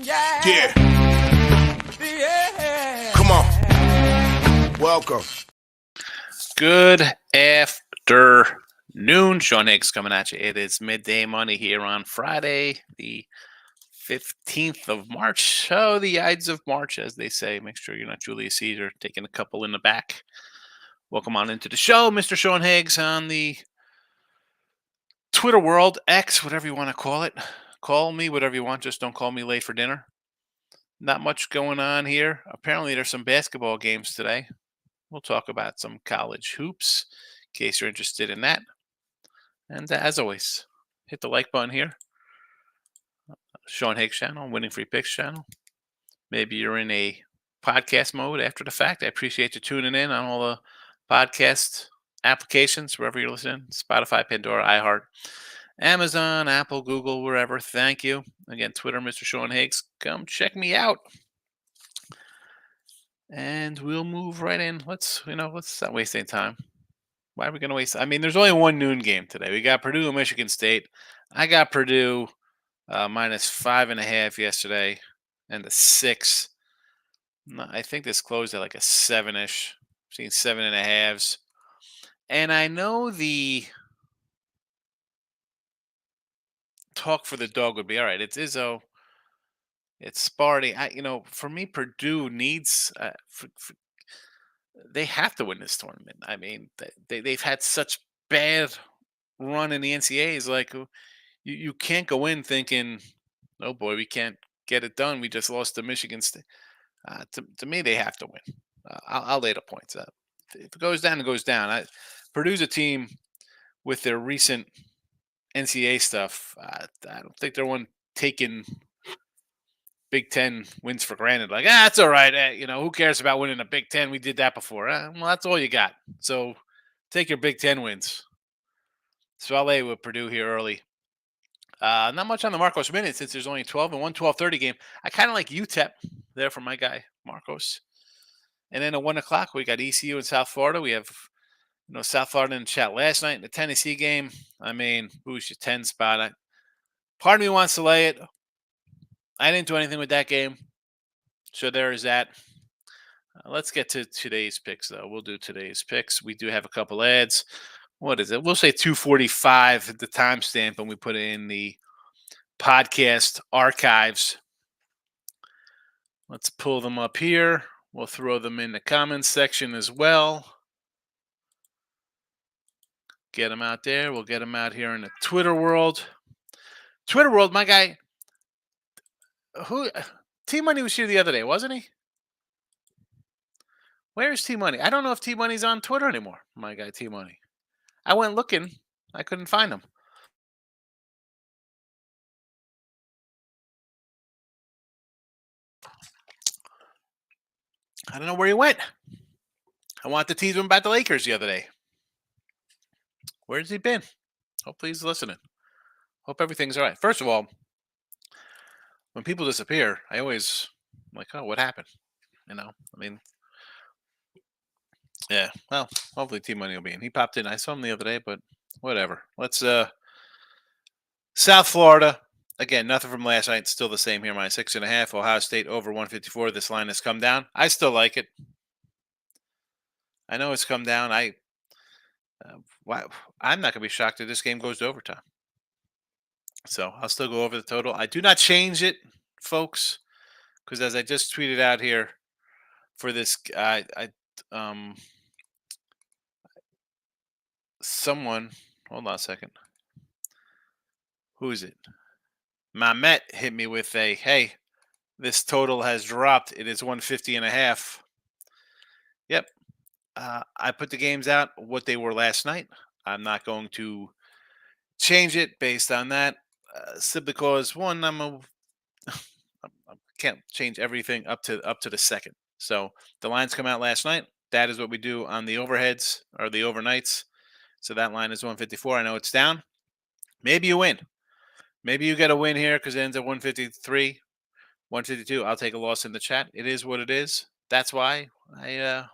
Yeah. Come on. Welcome. Good afternoon. Sean Higgs coming at you. It is midday money here on Friday, the 15th of March. Oh, the Ides of March, as they say. Make sure you're not Julius Caesar taking a couple in the back. Welcome on into the show, Mr. Sean Higgs on the Twitter world, X, whatever you want to call it. Call me whatever you want. Just don't call me late for dinner. Not much going on here. Apparently, there's some basketball games today. We'll talk about some college hoops in case you're interested in that. And as always, hit the like button here. Sean Higgs channel, Winning Free Picks channel. Maybe you're in a podcast mode after the fact. I appreciate you tuning in on all the podcast applications, wherever you're listening. Spotify, Pandora, iHeart, Amazon, Apple, Google, wherever. Thank you. Again, Twitter, Mr. Sean Higgs. Come check me out. And we'll move right in. Let's not waste any time. Why are we going to waste? I mean, there's only one noon game today. We got Purdue and Michigan State. I got Purdue minus 5.5 yesterday and a 6. I think this closed at like a 7-ish. I've seen 7.5s. And I know the talk for the dog would be, all right, it's Izzo. It's Sparty. For me, Purdue needs they have to win this tournament. I mean, they've had such bad run in the NCAAs. Like, you can't go in thinking, oh boy, we can't get it done. We just lost to Michigan State. To me, they have to win. I'll lay the points up. If it goes down, it goes down. Purdue's a team with their recent NCAA stuff. I don't think they're one taking Big Ten wins for granted. Like, that's all right. Who cares about winning a Big Ten? We did that before. Well, that's all you got. So take your Big Ten wins. So I'll lay with Purdue here early. Not much on the Marcos minutes since there's only 12 and 1 12:30 game. I kind of like UTEP there for my guy, Marcos. And then at 1 o'clock, we got ECU in South Florida. We have South Florida in the chat last night in the Tennessee game. I mean, boost your 10 spot. Part of me wants to lay it. I didn't do anything with that game. So there is that. Let's get to today's picks, though. We'll do today's picks. We do have a couple ads. What is it? We'll say 2:45 at the timestamp, and we put it in the podcast archives. Let's pull them up here. We'll throw them in the comments section as well. Get them out there. We'll get them out here in the Twitter world. Twitter world, my guy. T-Money was here the other day, wasn't he? Where's T-Money? I don't know if T-Money's on Twitter anymore, my guy T-Money. I went looking. I couldn't find him. I don't know where he went. I wanted to tease him about the Lakers the other day. Where's he been? Hopefully he's listening. Hope everything's all right. First of all, when people disappear, I always am like, oh, what happened? Yeah, well, hopefully T-Money will be in. He popped in. I saw him the other day, but whatever. Let's South Florida. Again, nothing from last night. Still the same here. Minus 6.5. Ohio State over 154. This line has come down. I still like it. I know it's come down. I'm not going to be shocked if this game goes to overtime. So I'll still go over the total. I do not change it, folks, because as I just tweeted out here for this, someone, hold on a second. Who is it? Mamet hit me with hey, this total has dropped. It is 150.5. Yep. I put the games out what they were last night. I'm not going to change it based on that. Simply because one, I can't change everything up to the second. So the lines come out last night. That is what we do on the overheads or the overnights. So that line is 154. I know it's down. Maybe you win. Maybe you get a win here because it ends at 153, 152. I'll take a loss in the chat. It is what it is. That's why I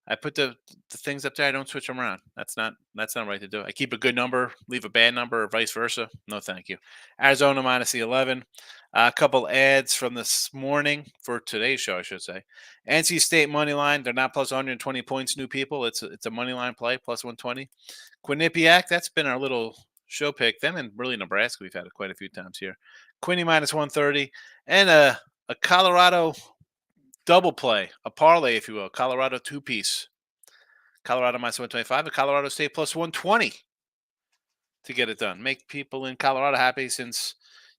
I put the things up there. I don't switch them around. That's not right to do. I keep a good number, leave a bad number, or vice versa. No, thank you. Arizona minus the 11. A couple ads from this morning for today's show, I should say. NC State money line. They're not plus 120 points. New people. It's a money line play plus 120. Quinnipiac. That's been our little show pick. Them and really Nebraska. We've had it quite a few times here. Quinny minus 130 and a Colorado double play, a parlay, if you will. Colorado two-piece. Colorado minus 125 and Colorado State plus 120 to get it done. Make people in Colorado happy since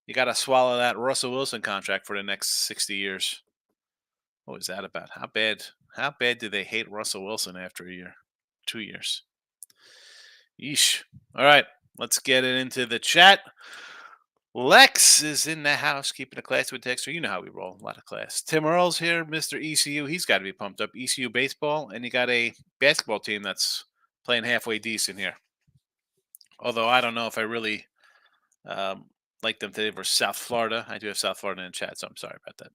you got to swallow that Russell Wilson contract for the next 60 years. What was that about? How bad do they hate Russell Wilson after a year? 2 years. Yeesh. All right, let's get it into the chat. Lex is in the house, keeping a class with Dexter. You know how we roll. A lot of class. Tim Earl's here, Mr. ECU. He's got to be pumped up. ECU baseball, and you got a basketball team that's playing halfway decent here. Although I don't know if I really like them today versus South Florida. I do have South Florida in the chat, so I'm sorry about that,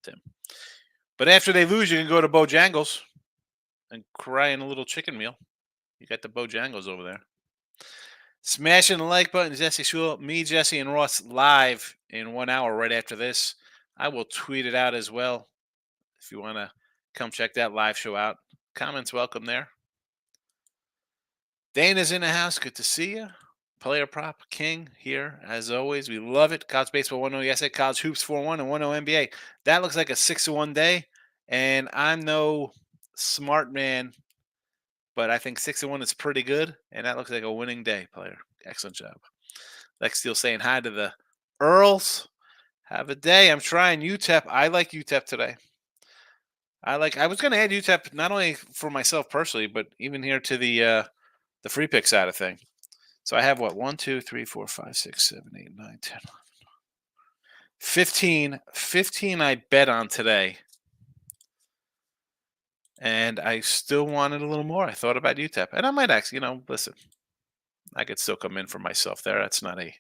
Tim. But after they lose, you can go to Bojangles and cry in a little chicken meal. You got the Bojangles over there. Smashing the like button, Jesse Shule. Me, Jesse, and Ross live in 1 hour right after this. I will tweet it out as well if you want to come check that live show out. Comments welcome there. Dana's in the house. Good to see you. Player Prop King here, as always. We love it. College Baseball 1-0. Yes, College Hoops 4-1 and 1-0 NBA. That looks like a 6-1 day, and I'm no smart man, but I think 6-1 is pretty good, and that looks like a winning day, player. Excellent job. Lex Steele saying hi to the Earls. Have a day. I'm trying UTEP. I like UTEP today. I was going to add UTEP not only for myself personally, but even here to the free pick side of thing. So I have what? 1, 2, 3, 4, 5, 6, 7, 8, 9, 10, 11, 15 I bet on today. And I still wanted a little more. I thought about UTEP. And I might actually, listen, I could still come in for myself there. That's not a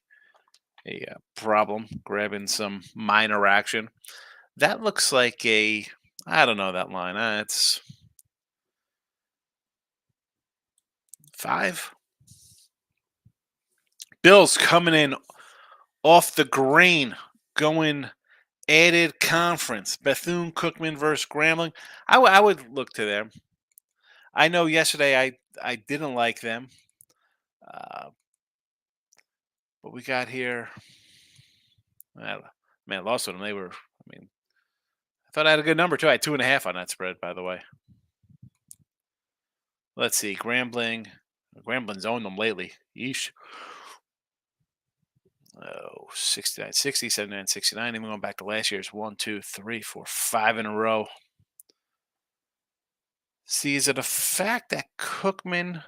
problem. Grabbing some minor action. That looks like I don't know that line. It's 5. Bills coming in off the grain, going added conference. Bethune-Cookman versus Grambling. I would look to them. I know yesterday I didn't like them. But we got here. Man, I lost with them. I thought I had a good number too. I had 2.5 on that spread, by the way. Let's see. Grambling's owned them lately. Yeesh. 69, 60, 79, 69. Even going back to last year's 1, 2, 3, 4, 5 in a row. See, is it a fact that Cookman,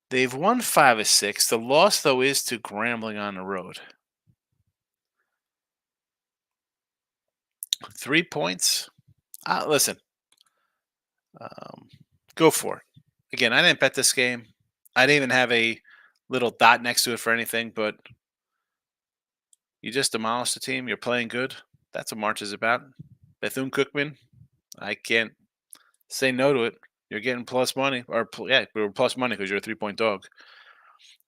they've won 5 of 6. The loss, though, is to Grambling on the road. 3 points? Listen, go for it. Again, I didn't bet this game. I didn't even have a little dot next to it for anything, but you just demolished the team. You're playing good. That's what March is about. Bethune-Cookman, I can't say no to it. You're getting plus money. We were plus money because you're a 3-point dog.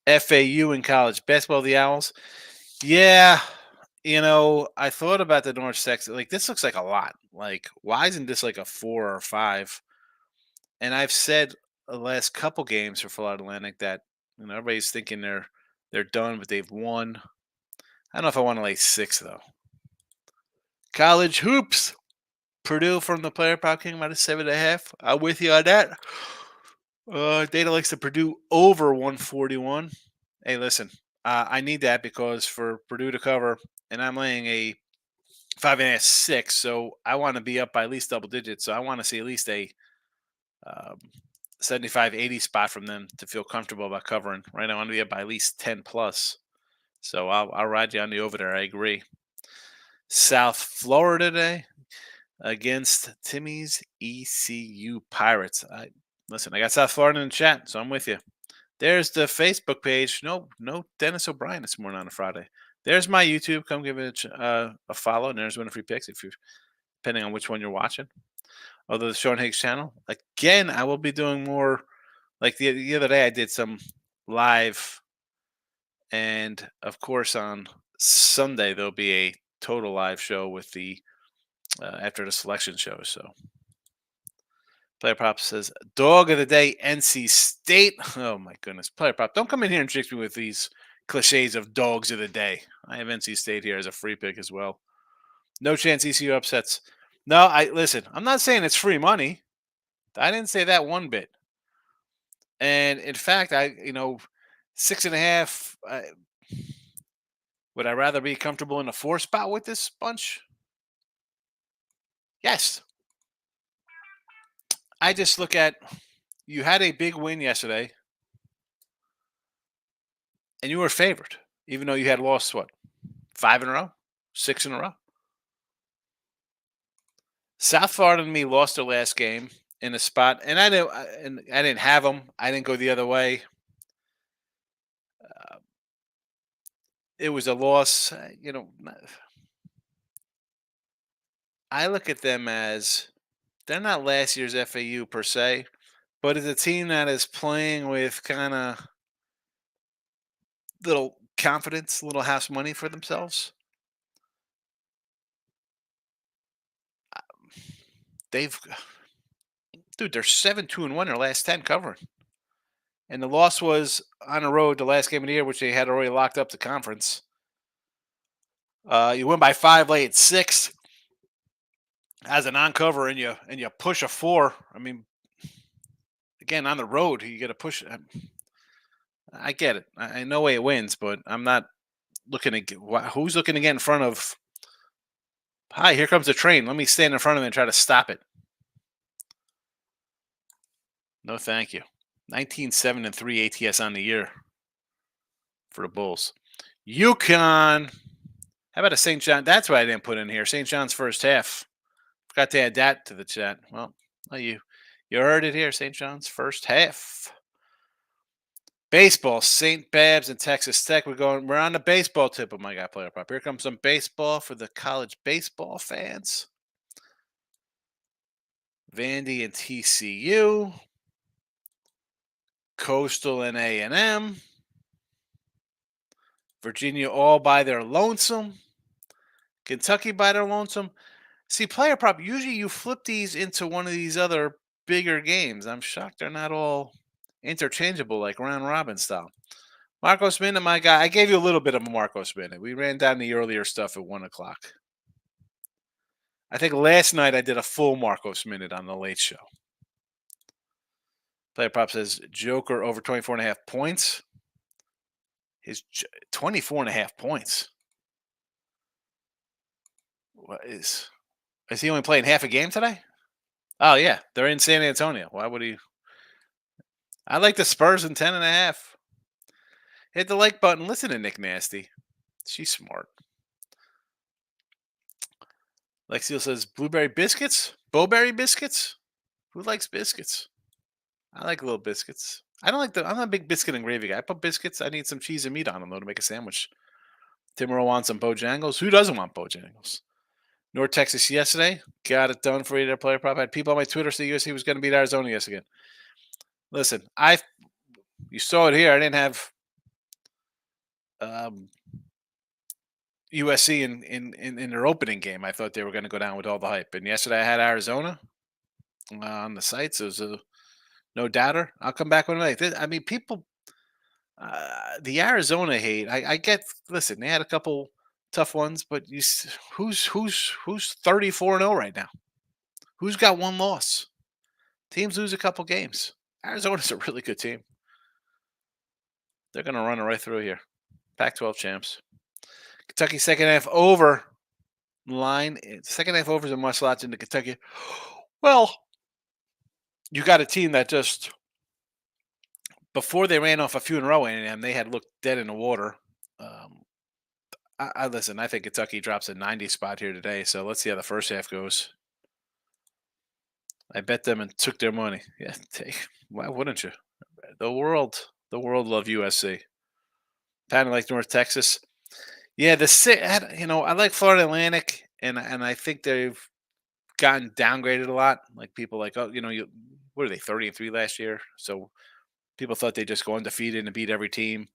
FAU in college. Basketball, the Owls. Yeah, I thought about the North Texas. This looks like a lot. Why isn't this like a 4 or 5? And I've said the last couple games for Florida Atlantic that everybody's thinking they're done, but they've won. I don't know if I want to lay 6 though. College hoops. Purdue from the Player Prop King minus 7.5. I'm with you on that. Data likes the Purdue over 141. Hey, listen, I need that because for Purdue to cover, and I'm laying a 5.5, 6. So I want to be up by at least double digits. So I want to see at least a 75, 80 spot from them to feel comfortable about covering. Right, I want to be up by at least 10 plus. So I'll ride you on the over there. I agree. South Florida today against Timmy's ECU Pirates. I got South Florida in the chat, so I'm with you. There's the Facebook page. No Dennis O'Brien this morning on a Friday. There's my YouTube. Come give it a follow, and there's one of free picks if you're depending on which one you're watching. Although the Sean Higgs channel. Again, I will be doing more. Like the other day, I did some live, and of course on Sunday there'll be a total live show with the after the selection show. So player prop says dog of the day NC State. Oh my goodness, player prop! Don't come in here and trick me with these cliches of dogs of the day. I have NC State here as a free pick as well. No chance ECU upsets. No, I listen. I'm not saying it's free money. I didn't say that one bit. And in fact, 6.5. Would I rather be comfortable in a 4 spot with this bunch? Yes. I just look at you had a big win yesterday, and you were favored, even though you had lost what 5 in a row, 6 in a row. South Florida and me lost their last game in a spot, and I didn't have them. I didn't go the other way. Uh, it was a loss. I look at them as they're not last year's FAU per se, but it's a team that is playing with kind of little confidence, little house money for themselves. They've, dude, they're 7-2-1 their last 10 covering. And the loss was on the road the last game of the year, which they had already locked up the conference. You win by 5 late at 6 as a non-cover, and you push a 4. I mean, again, on the road, you get to push. I get it. I know way it wins, but I'm not looking to get. Who's looking to get in front of? Hi, here comes the train. Let me stand in front of it and try to stop it. No, thank you. 19-7-3 ATS on the year for the Bulls. UConn. How about a St. John? That's what I didn't put in here. St. John's first half. Forgot to add that to the chat. Well, you heard it here. St. John's first half. Baseball. St. Babs and Texas Tech. We're on the baseball tip of my guy player prop. Here comes some baseball for the college baseball fans. Vandy and TCU. Coastal and A&M. Virginia all by their lonesome. Kentucky by their lonesome. See, player prop, usually you flip these into one of these other bigger games. I'm shocked they're not all interchangeable like round robin style. Marcos Minute, my guy. I gave you a little bit of a Marcos Minute. We ran down the earlier stuff at 1 o'clock. I think last night I did a full Marcos Minute on the late show. Player prop says Joker over 24.5 points. His 24.5 points. What is he only playing half a game today? Oh yeah, they're in San Antonio. Why would he? I like the Spurs in 10.5. Hit the like button. Listen to Nick Nasty. She's smart. Lexio says blueberry biscuits, bowberry biscuits. Who likes biscuits? I like little biscuits. I don't like I'm not a big biscuit and gravy guy. I put biscuits. I need some cheese and meat on them though to make a sandwich. Timuro wants some Bojangles. Who doesn't want Bojangles? North Texas yesterday. Got it done for you there, player prop. I had people on my Twitter say USC was going to beat Arizona yesterday. Listen, you saw it here. I didn't have USC in their opening game. I thought they were going to go down with all the hype. And yesterday I had Arizona on the sites. It was a no doubter. I'll come back when I mean, people, the Arizona hate. I get. Listen, they had a couple tough ones, but who's 34-0 right now? Who's got one loss? Teams lose a couple games. Arizona's a really good team. They're going to run it right through here. Pac-12 champs. Kentucky second half over line. Second half over is a must watch into Kentucky. Well, you got a team that just before they ran off a few in a row and they had looked dead in the water. I listen. I think Kentucky drops a 90 spot here today. So let's see how the first half goes. I bet them and took their money. Yeah, why wouldn't you? The world love USC. Kind of like North Texas. Yeah, I like Florida Atlantic, and I think they've gotten downgraded a lot. Like people like, oh, what are they, 30-3 last year? So people thought they'd just go undefeated and beat every team.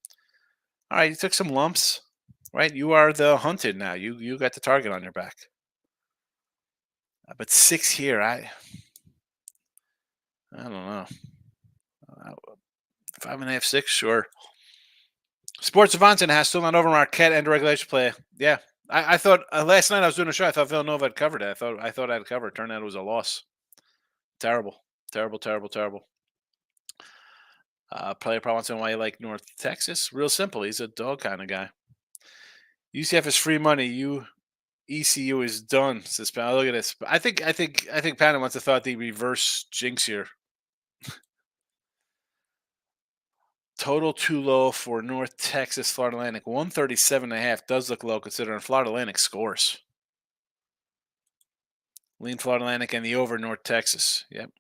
All right, you took some lumps, right? You are the hunted now. You got the target on your back. But 6 here, I don't know. 5.5, 6, sure. Sports Avanton has still not over Marquette and regulation play. Yeah, I thought last night I was doing a show. I thought Villanova had covered it. I thought I'd covered. Turned out it was a loss. Terrible, terrible, terrible, terrible. Player probably wants to know why you like North Texas. Real simple. He's a dog kind of guy. UCF is free money. ECU is done. Says Pan. Look at this. I think Pan wants to thought the reverse jinx here. Total too low for North Texas, Florida Atlantic. 137.5 does look low considering Florida Atlantic scores. Lean Florida Atlantic and the over North Texas. Yep.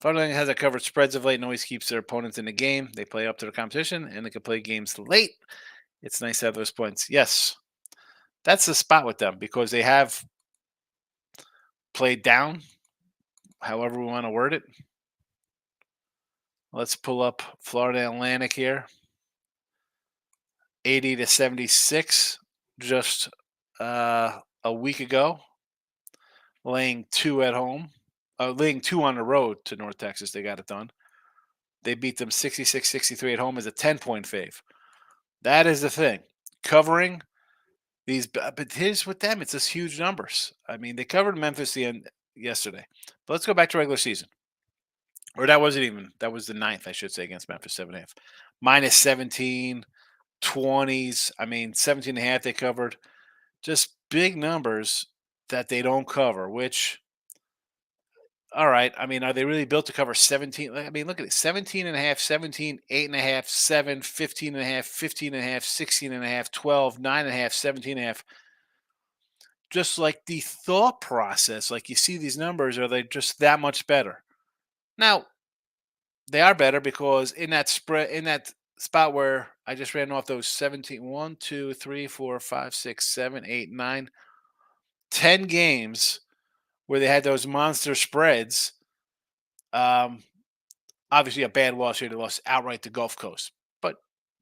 Florida Atlantic has a covered spreads of late and always keeps their opponents in the game. They play up to the competition and they can play games late. It's nice to have those points. Yes. That's the spot with them because they have played down, however we want to word it. Let's pull up Florida Atlantic here. 80-76 just a week ago. Laying 2 at home. Laying 2 on the road to North Texas. They got it done. They beat them 66-63 at home as a 10-point fave. That is the thing. Covering these, but here's with them, it's just huge numbers. I mean, they covered Memphis yesterday. But let's go back to regular season. Or that wasn't even, that was the 9th, I should say, against Memphis, 7.5. Minus 17, 20s. I mean, 17.5 they covered. Just big numbers that they don't cover, which, all right. I mean, are they really built to cover 17? I mean, look at it. 17.5, 17, 8.5, 7, 15.5, 15.5, 16.5, 12, 9.5, 17.5. Just like the thought process, like you see these numbers, are they just that much better? Now, they are better because in that spread, in that spot where I just ran off those 17, 1, 2, 3, 4, 5, 6, 7, 8, 9, 10 games where they had those monster spreads. Obviously a bad loss here. They lost outright to Gulf Coast, but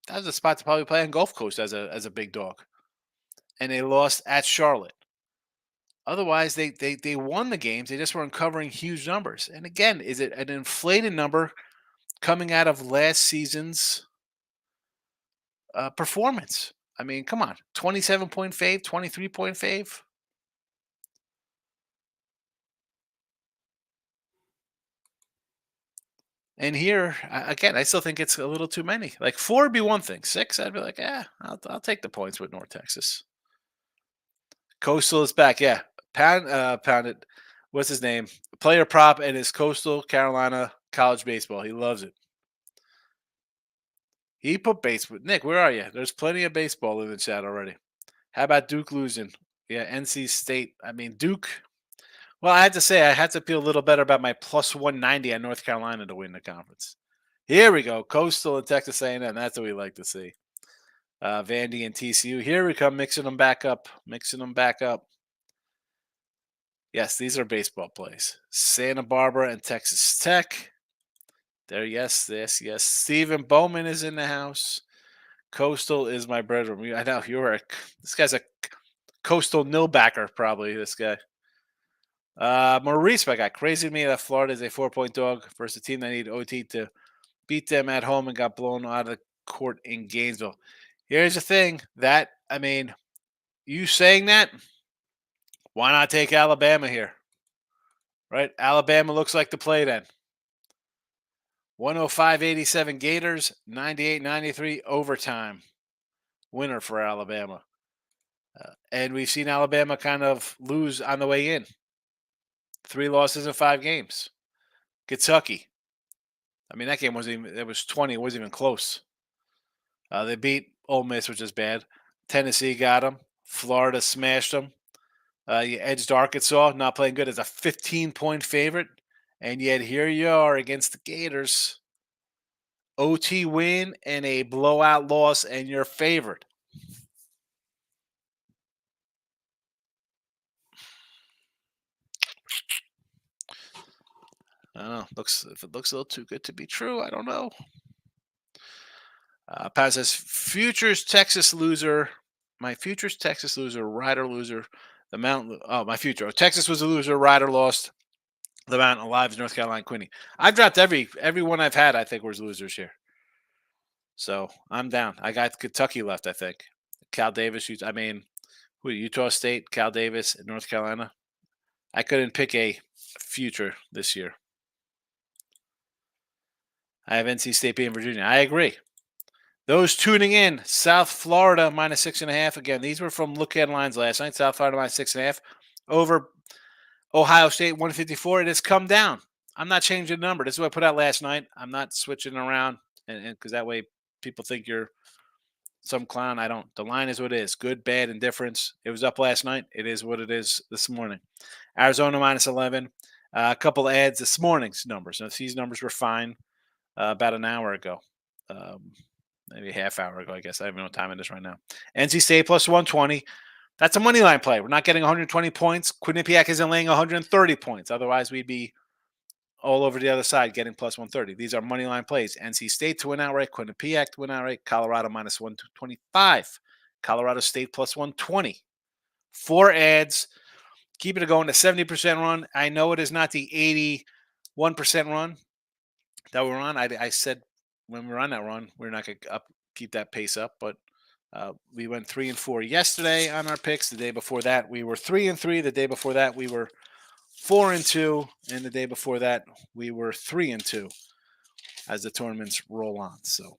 that was a spot to probably play on Gulf Coast as a big dog, and they lost at Charlotte. Otherwise, they won the games. They just weren't covering huge numbers. And again, is it an inflated number coming out of last season's performance? I mean, come on, 27-point fave, 23-point fave. And here, again, I still think it's a little too many. Like 4 would be one thing. 6, I'd be like, I'll take the points with North Texas. Coastal is back. Yeah, pounded. What's his name? Player prop and his Coastal Carolina college baseball. He loves it. He put baseball. Nick, where are you? There's plenty of baseball in the chat already. How about Duke losing? Yeah, NC State. I mean, Duke. Well, I had to say I had to feel a little better about my plus 190 on North Carolina to win the conference. Here we go. Coastal and Texas A&M. That's what we like to see. Vandy and TCU. Here we come, mixing them back up. Mixing them back up. Yes, these are baseball plays. Santa Barbara and Texas Tech. There, yes. Stephen Bowman is in the house. Coastal is my brethren. I know this guy's a Coastal nil-backer, probably, this guy. Maurice, my guy. Crazy to me that Florida is a 4-point dog versus a team that need OT to beat them at home and got blown out of the court in Gainesville. Here's the thing. You saying that, why not take Alabama here? Right? Alabama looks like the play then. 105-87 Gators, 98-93 overtime. Winner for Alabama. And we've seen Alabama kind of lose on the way in. 3 losses in 5 games. Kentucky. I mean, that game wasn't even, it was 20. It wasn't even close. They beat Ole Miss, which is bad. Tennessee got them. Florida smashed them. You edged Arkansas, not playing good as a 15-point favorite. And yet here you are against the Gators. OT win and a blowout loss, and you're favored. I don't know. Looks if it looks a little too good to be true, I don't know. Pat says futures Texas loser. My futures Texas loser, rider loser. The mountain. Oh, my future. Oh, Texas was a loser. Rider lost. The mountain alive. North Carolina Quinny. I've dropped everyone I've had. I think was losers here. So I'm down. I got Kentucky left. I think Cal Davis. I mean, who? Utah State, Cal Davis, and North Carolina. I couldn't pick a future this year. I have NC State beating Virginia. I agree. Those tuning in, South Florida -6.5. Again, these were from look ahead lines last night. South Florida -6.5 over Ohio State 154. It has come down. I'm not changing the number. This is what I put out last night. I'm not switching around, and because that way people think you're some clown. I don't. The line is what it is. Good, bad, indifference. It was up last night. It is what it is this morning. Arizona -11. A couple of ads this morning's numbers. Now, these numbers were fine about an hour ago. Maybe a half hour ago, I guess. I don't know what time it is right now. NC State +120. That's a money line play. We're not getting 120 points. Quinnipiac isn't laying 130 points. Otherwise, we'd be all over the other side getting +130. These are money line plays. NC State to win outright. Quinnipiac to win outright. Colorado -125. Colorado State +120. 4 ads. Keep it going to 70% run. I know it is not the 81% run that we're on. I said when we're on that run, we're not going to keep that pace up. But we went 3-4 yesterday on our picks. The day before that, we were 3-3. The day before that, we were 4-2, and the day before that, we were 3-2 as the tournaments roll on. So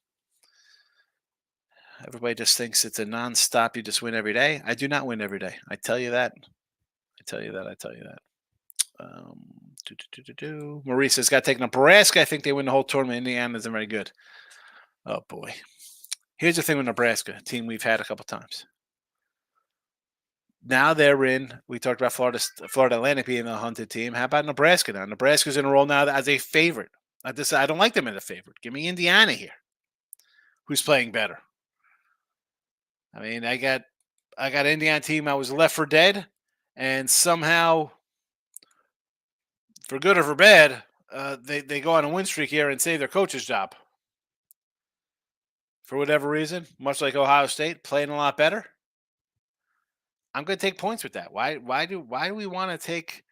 everybody just thinks it's a nonstop. You just win every day. I do not win every day. I tell you that. I tell you that. Maurice has got to take Nebraska. I think they win the whole tournament. Indiana isn't very good. Oh, boy. Here's the thing with Nebraska, a team we've had a couple times. Now they're in. We talked about Florida Atlantic being a hunted team. How about Nebraska now? Nebraska's in a role now as a favorite. I don't like them as a favorite. Give me Indiana here, who's playing better. I mean, I got Indiana team. I was left for dead, and somehow, for good or for bad, they go on a win streak here and save their coach's job. For whatever reason, much like Ohio State, playing a lot better. I'm going to take points with that. Why do we want to take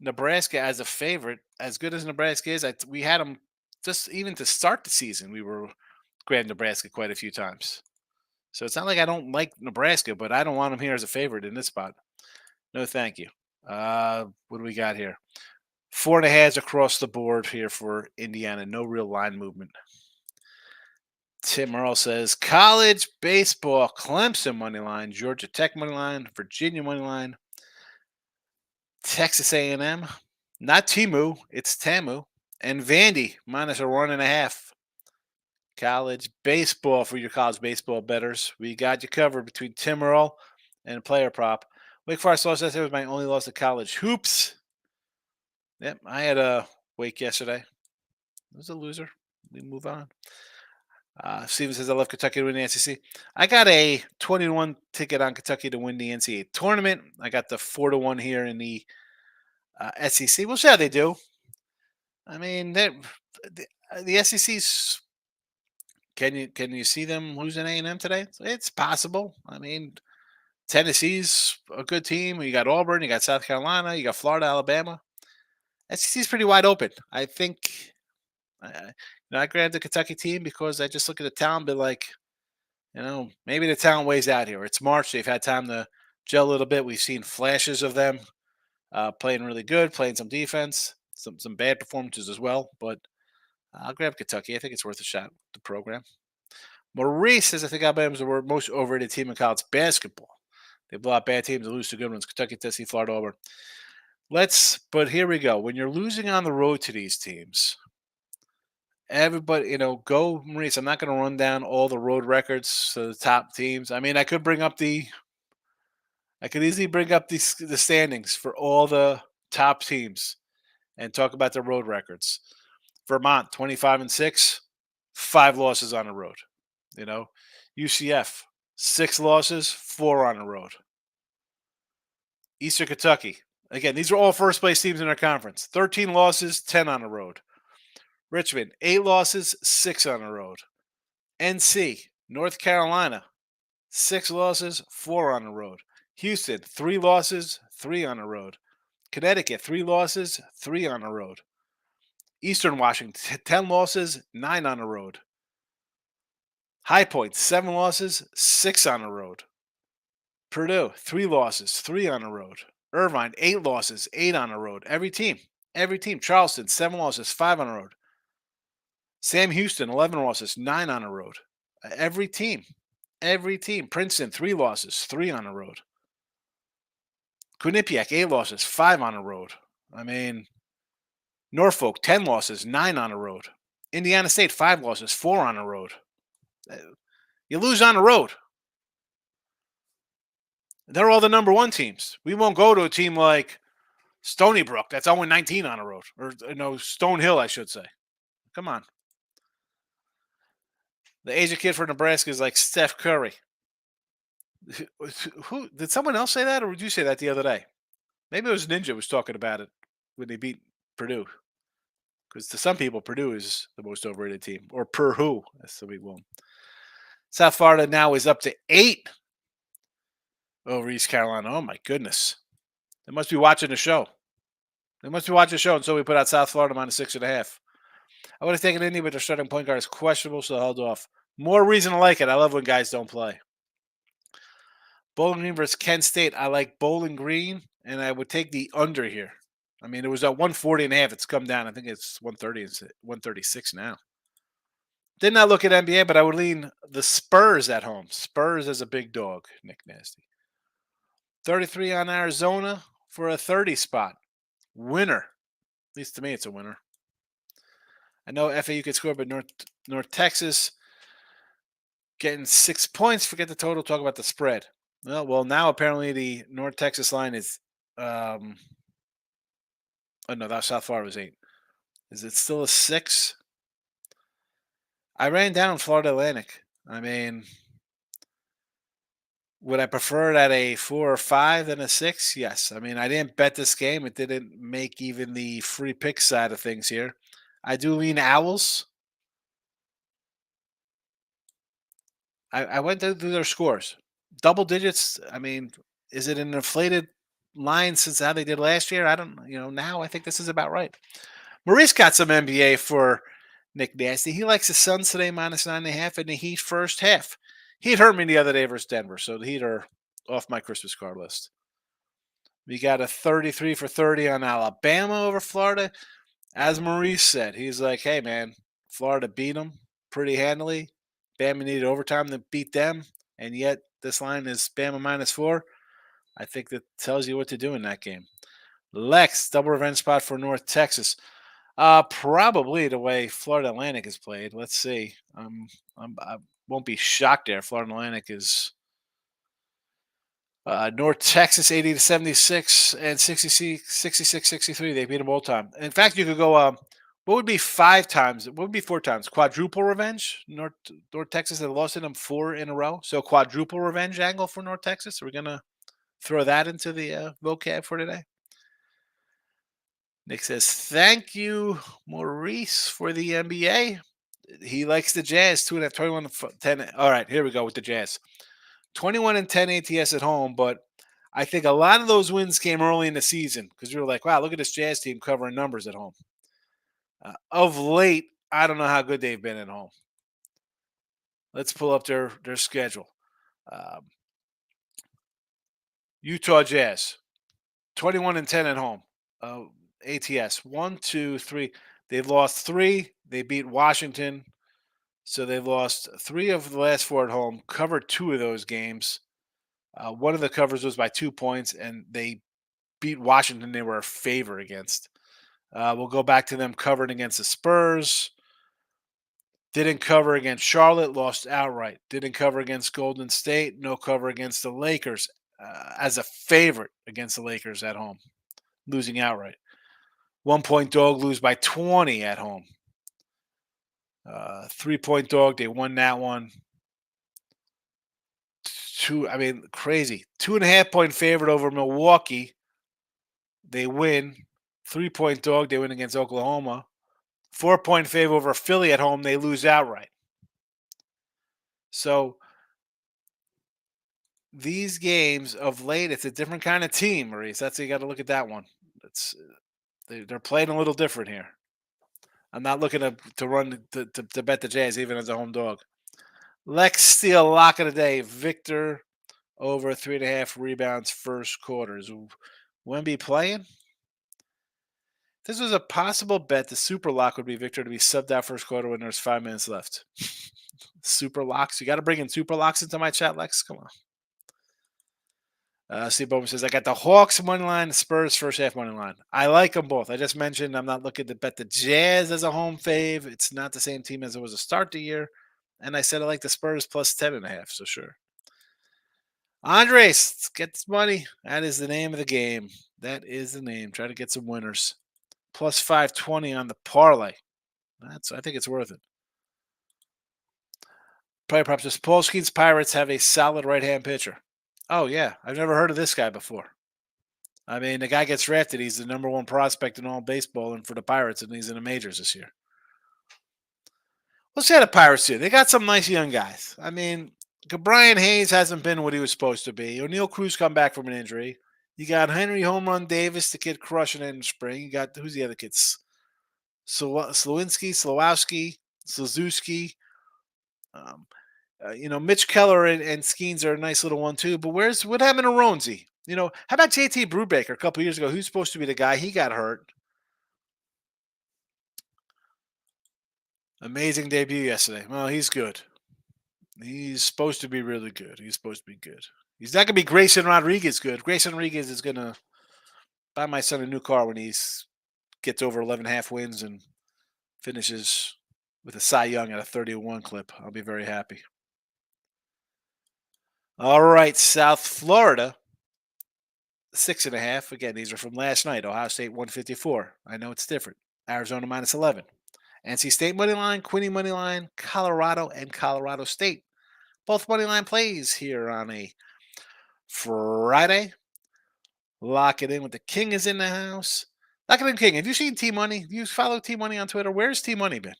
Nebraska as a favorite? As good as Nebraska is, we had them just even to start the season. We were grabbing Nebraska quite a few times. So it's not like I don't like Nebraska, but I don't want them here as a favorite in this spot. No, thank you. What do we got here? 4.5 across the board here for Indiana. No real line movement. Tim Earl says college baseball, Clemson money line, Georgia Tech money line, Virginia money line, Texas A&M, not Timu, it's Tamu, and Vandy -1.5. College baseball for your college baseball bettors. We got you covered between Tim Earl and player prop. Wake Forest lost yesterday was my only loss to college hoops. Yep, I had a Wake yesterday. It was a loser. We move on. Steven says, I love Kentucky to win the SEC. I got a 21 ticket on Kentucky to win the NCAA tournament. I got the 4-1 here in the SEC. We'll see how they do. I mean, the SEC's. Can you see them losing A&M today? It's possible. I mean, Tennessee's a good team. You got Auburn, you got South Carolina, you got Florida, Alabama. SEC's pretty wide open. I think. I grabbed the Kentucky team because I just look at the talent, be like, maybe the talent weighs out here. It's March. They've had time to gel a little bit. We've seen flashes of them playing really good, playing some defense, some bad performances as well. But I'll grab Kentucky. I think it's worth a shot. The program. Maurice says, I think Alabama's the most overrated team in college basketball. They blow out bad teams and lose to good ones. Kentucky, Tennessee, Florida, Auburn. But here we go. When you're losing on the road to these teams, everybody, go, Maurice. I'm not going to run down all the road records to the top teams. I mean, I could easily bring up the standings for all the top teams and talk about the road records. Vermont, 25-6, 5 losses on the road. UCF, 6 losses, 4 on the road. Eastern Kentucky, Again, these are all first place teams in our conference. 13 losses, 10 on the road. Richmond, 8 losses, 6 on the road. NC, North Carolina, 6 losses, 4 on the road. Houston, 3 losses, 3 on the road. Connecticut, 3 losses, 3 on the road. Eastern Washington, 10 losses, 9 on the road. High Point, 7 losses, 6 on the road. Purdue, 3 losses, 3 on the road. Irvine, 8 losses, 8 on the road. Every team. Every team. Charleston, 7 losses, 5 on the road. Sam Houston, 11 losses, 9 on the road. Every team. Every team. Princeton, 3 losses, 3 on the road. Quinnipiac, 8 losses, 5 on the road. I mean, Norfolk, 10 losses, 9 on the road. Indiana State, 5 losses, 4 on the road. You lose on the road. They're all the number one teams. We won't go to a team like Stony Brook that's 0-19 on the road. Or, Stonehill, I should say. Come on. The Asian kid for Nebraska is like Steph Curry. Who did someone else say that, or did you say that the other day? Maybe it was Ninja was talking about it when they beat Purdue. Because to some people, Purdue is the most overrated team, or Purdue, as some people. South Florida now is up to 8 over East Carolina. Oh my goodness! They must be watching the show. They must be watching the show, and so we put out South Florida -6.5. I would have taken Indy, but their starting point guard is questionable, so I held off. More reason to like it. I love when guys don't play. Bowling Green versus Kent State. I like Bowling Green, and I would take the under here. I mean, it was at 140.5. It's come down. I think it's 130 and 136 now. Did not look at NBA, but I would lean the Spurs at home. Spurs as a big dog, Nick Nasty. 33 on Arizona for a 30 spot. Winner. At least to me, it's a winner. I know FAU could score, but North Texas getting 6 points. Forget the total. Talk about the spread. Well, now apparently the North Texas line is. Oh no, that South Florida was 8. Is it still a 6? I ran down Florida Atlantic. I mean, would I prefer it at a 4 or 5 than a 6? Yes. I mean, I didn't bet this game. It didn't make even the free pick side of things here. I do lean Owls. I went through their scores. Double digits. I mean, is it an inflated line since how they did last year? I don't, now I think this is about right. Maurice got some NBA for Nick Nasty. He likes the Suns today -9.5 and the Heat first half. Heat hurt me the other day versus Denver, so the Heat are off my Christmas card list. We got a 33 for 30 on Alabama over Florida. As Maurice said, he's like, hey, man, Florida beat them pretty handily. Bama needed overtime to beat them, and yet this line is Bama -4. I think that tells you what to do in that game. Lex, double revenge spot for North Texas. Probably the way Florida Atlantic is played. Let's see. I won't be shocked there. Florida Atlantic is North Texas 80-76 and 66-63. They beat them all time. In fact, you could go. What would be 5 times? What would be 4 times? Quadruple revenge. North Texas they lost to them 4 in a row. So quadruple revenge angle for North Texas. We're gonna throw that into the vocab for today. Nick says, thank you, Maurice, for the NBA. He likes the Jazz, 2.5, 21-10. All right, here we go with the Jazz. 21-10 ATS at home, but I think a lot of those wins came early in the season because we were like, wow, look at this Jazz team covering numbers at home. Of late, I don't know how good they've been at home. Let's pull up their schedule. Utah Jazz, 21-10 at home. ATS 1, 2, 3. They've lost 3. They beat Washington, so they've lost 3 of the last 4 at home. Covered 2 of those games. One of the covers was by 2 points, and they beat Washington. They were a favor against. We'll go back to them covering against the Spurs. Didn't cover against Charlotte. Lost outright. Didn't cover against Golden State. No cover against the Lakers as a favorite against the Lakers at home. Losing outright. 1-point dog, lose by 20 at home. 3-point dog, they won that one. Crazy. 2.5-point favorite over Milwaukee. They win. 3-point dog. They win against Oklahoma. 4-point favor over Philly at home. They lose outright. So these games of late, it's a different kind of team, Maurice. That's you got to look at that one. They're playing a little different here. I'm not looking to run to bet the Jazz even as a home dog. Lex Steele lock of the day. Victor over 3.5 rebounds first quarters. Wemby playing? This was a possible bet. The super lock would be Victor to be subbed out first quarter when there's 5 minutes left. Super locks. You got to bring in super locks into my chat, Lex. Come on. Steve Bowman says, I got the Hawks money line, the Spurs first half money line. I like them both. I just mentioned I'm not looking to bet the Jazz as a home fave. It's not the same team as it was to start the year. And I said I like the Spurs plus 10.5, so sure. Andres, get this money. That is the name of the game. That is the name. Try to get some winners. Plus 520 on the parlay. I think it's worth it. Probably perhaps just Polsky's Pirates have a solid right-hand pitcher. Oh, yeah. I've never heard of this guy before. I mean, the guy gets drafted. He's the number one prospect in all baseball and for the Pirates, and he's in the majors this year. Let's say the Pirates here. They got some nice young guys. I mean, Brian Hayes hasn't been what he was supposed to be. O'Neal Cruz come back from an injury. You got Henry Home Run Davis, the kid crushing it in the spring. You got, who's the other kids? Slowowski, Suzuki. Mitch Keller and Skeens are a nice little one too. But what happened to Ronzi? How about JT Brubaker a couple years ago? Who's supposed to be the guy? He got hurt. Amazing debut yesterday. Well, he's good. He's supposed to be really good. He's supposed to be good. He's not going to be Grayson Rodriguez good. Grayson Rodriguez is going to buy my son a new car when he gets over 11.5 wins and finishes with a Cy Young at a 31 clip. I'll be very happy. All right, South Florida, 6.5. Again, these are from last night. Ohio State 154. I know it's different. Arizona minus 11. NC State money line, Quinny money line, Colorado and Colorado State. Both money line plays here on a Friday. Lock it in with the King is in the house. Lock it in, King. Have you seen T Money? Do you follow T Money on Twitter? Where's T Money been?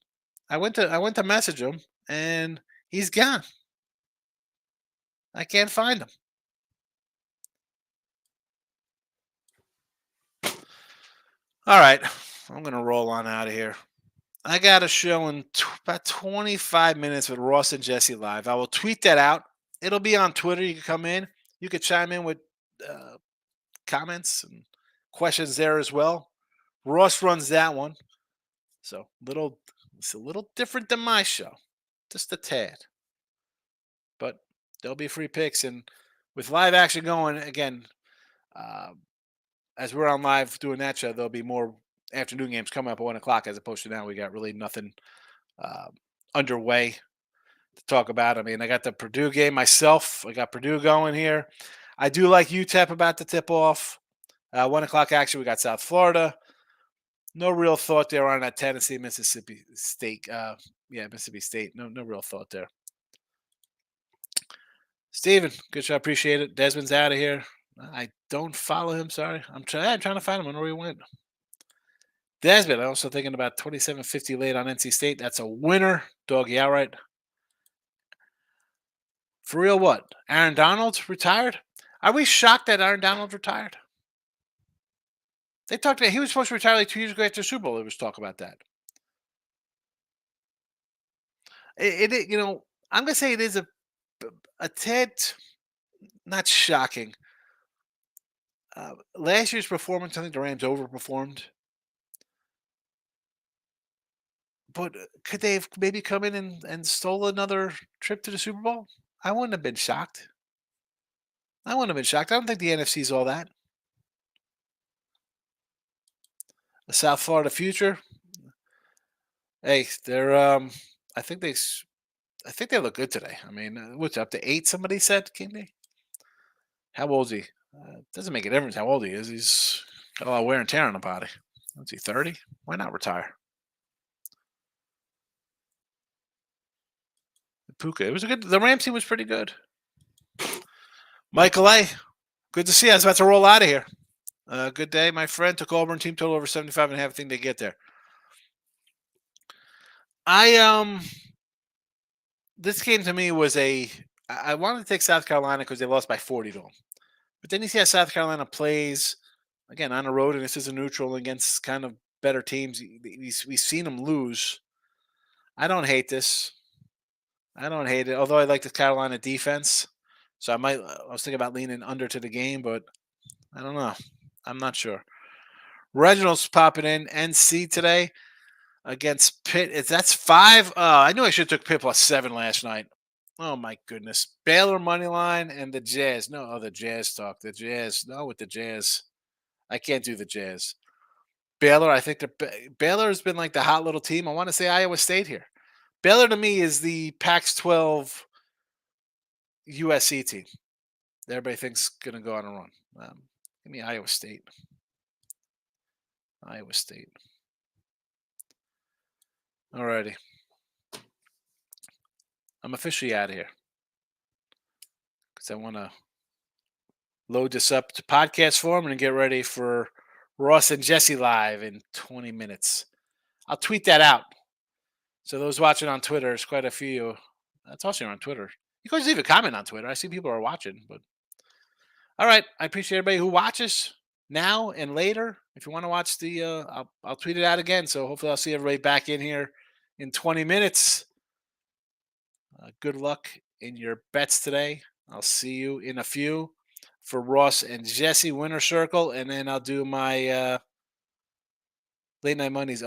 I went to message him and he's gone. I can't find him. All right, I'm going to roll on out of here. I got a show in about 25 minutes with Ross and Jesse live. I will tweet that out. It'll be on Twitter. You can come in. You can chime in with comments and questions there as well. Ross runs that one. So it's a little different than my show. Just a tad. But there'll be free picks. And with live action going, again, as we're on live doing that show, there'll be more afternoon games coming up at 1 o'clock as opposed to now we got really nothing underway to talk about. I mean, I got the Purdue game myself. I got Purdue going here. I do like UTEP about to tip off. 1 o'clock action, we got South Florida. No real thought there on that Tennessee, Mississippi State. Mississippi State. No real thought there. Steven, good show. Appreciate it. Desmond's out of here. I don't follow him. Sorry. I'm trying to find him. I wonder where he went. Desmond, I'm also thinking about 27.50 late on NC State. That's a winner. Doggy outright. For real, what? Aaron Donald's retired? Are we shocked that Aaron Donald retired? They talked about he was supposed to retire like 2 years ago after the Super Bowl. There was talk about that. I'm gonna say it is a tad not shocking. Last year's performance, I think the Rams overperformed. But could they have maybe come in and stole another trip to the Super Bowl? I wouldn't have been shocked. I don't think the NFC's all that. The South Florida future. Hey, they're I think they look good today. I mean, what's up to 8? Somebody said, King. How old is he? Doesn't make a difference how old he is. He's got a lot of wear and tear on the body. What's he, 30? Why not retire? Puka. It was the Rams team was pretty good. Michael A. Good to see you. I was about to roll out of here. Good day, my friend. Took Auburn team total over 75.5. I think they get there. This game to me was I wanted to take South Carolina because they lost by 40 to them. But then you see how South Carolina plays again on the road, and this is a neutral against kind of better teams. We've seen them lose. I don't hate this. I don't hate it. Although I like the Carolina defense, so I was thinking about leaning under to the game, but I don't know. I'm not sure. Reginald's popping in NC today against Pitt. That's 5. I knew I should have took Pitt +7 last night. Oh my goodness. Baylor money line and the Jazz. No, the Jazz talk. The Jazz. No, with the Jazz. I can't do the Jazz. Baylor, I think Baylor has been like the hot little team. I want to say Iowa State here. Baylor to me is the Pac-12 USC team. Everybody thinks going to go on a run. Give me Iowa State. Iowa State. Alrighty. I'm officially out of here because I want to load this up to podcast form and get ready for Ross and Jesse live in 20 minutes. I'll tweet that out. So those watching on Twitter, there's quite a few. That's also on Twitter. You guys leave a comment on Twitter. I see people are watching. But all right, I appreciate everybody who watches now and later. If you want to watch I'll tweet it out again. So hopefully I'll see everybody back in here in 20 minutes. Good luck in your bets today. I'll see you in a few for Ross and Jesse Winner Circle, and then I'll do my late night Mondays